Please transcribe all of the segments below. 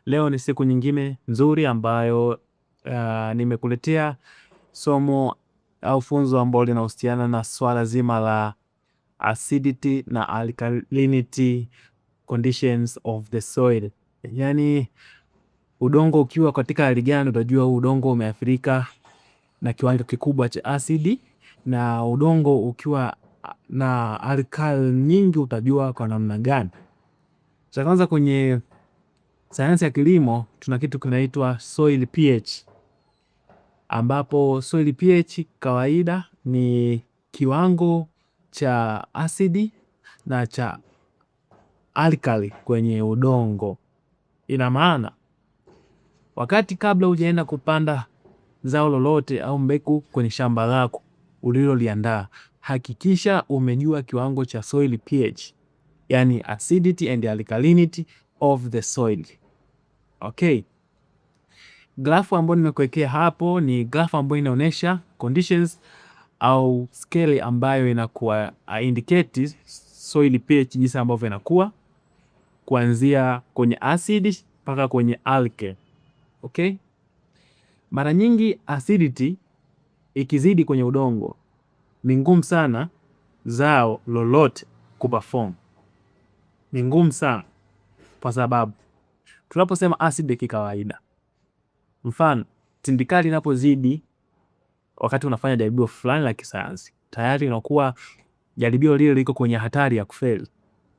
Leo ni siku nyingine nzuri ambayo nimekuletea somo au funzo ambalo linahusiana na swala zima la acidity na alkalinity conditions of the soil. Yani udongo ukiwa katika hali gani utajua udongo umeathirika na kiwango kikubwa cha asidi, na udongo ukiwa na alkali nyingi utajua kwa namna gani. Cha kwanza, kwenye sayansi ya kilimo tuna kitu kinaitwa soil pH, ambapo soil pH kawaida ni kiwango cha asidi na cha alkali kwenye udongo. Ina maana wakati kabla hujaenda kupanda zao lolote au mbegu kwenye shamba lako uliloliandaa, hakikisha umejua kiwango cha soil pH, yani acidity and alkalinity of the soil. Okay. Grafu ambayo nimekuwekea hapo ni grafu ambayo inaonyesha conditions au scale ambayo inakuwa indicate soil pH jinsi ambavyo inakuwa kuanzia kwenye acid mpaka kwenye alkali. Okay? Mara nyingi acidity ikizidi kwenye udongo ni ngumu sana zao lolote kuperform. Ni ngumu sana kwa sababu tunaposema acid kikawaida, mfano tindikali inapozidi wakati unafanya jaribio fulani la kisayansi, tayari inakuwa jaribio lile liko kwenye hatari ya kufeli.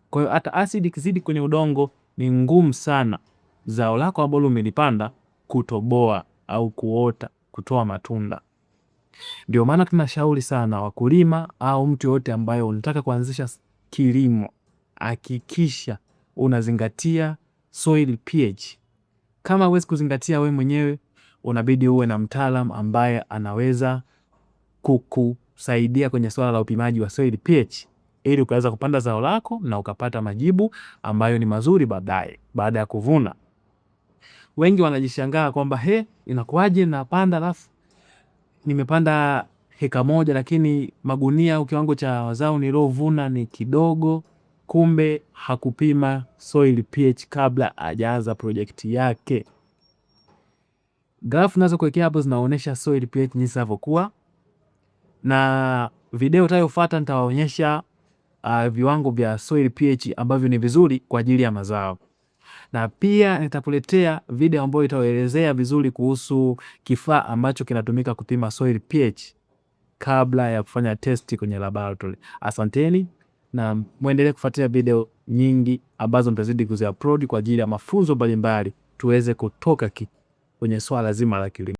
Kwa hiyo hata asidi ikizidi kwenye udongo ni ngumu sana zao lako ambalo umelipanda kutoboa au kuota, kutoa matunda. Ndio maana tunashauri sana wakulima au mtu yote ambaye unataka kuanzisha kilimo, hakikisha unazingatia soil pH. Kama huwezi kuzingatia wewe mwenyewe, unabidi uwe na mtaalamu ambaye anaweza kukusaidia kwenye swala la upimaji wa soil pH, ili ukaweza kupanda zao lako na ukapata majibu ambayo ni mazuri baadaye baada ya kuvuna. Wengi wanajishangaa kwamba inakuwaje napanda alafu nimepanda heka moja lakini magunia au kiwango cha zao nilovuna ni kidogo. Kumbe hakupima soil pH kabla hajaanza project yake. Grafu nazo kuwekea hapo zinaonyesha soil pH jinsi inavyokuwa, na video itayofuata nitawaonyesha viwango vya soil pH ambavyo ni vizuri kwa ajili ya mazao, na pia nitakuletea video ambayo itaelezea vizuri kuhusu kifaa ambacho kinatumika kupima soil pH kabla ya kufanya testi kwenye laboratory. Asanteni na muendelee kufuatilia video nyingi ambazo nitazidi kuziupload kwa ajili ya mafunzo mbalimbali tuweze kutoka kwenye swala zima la kilimo.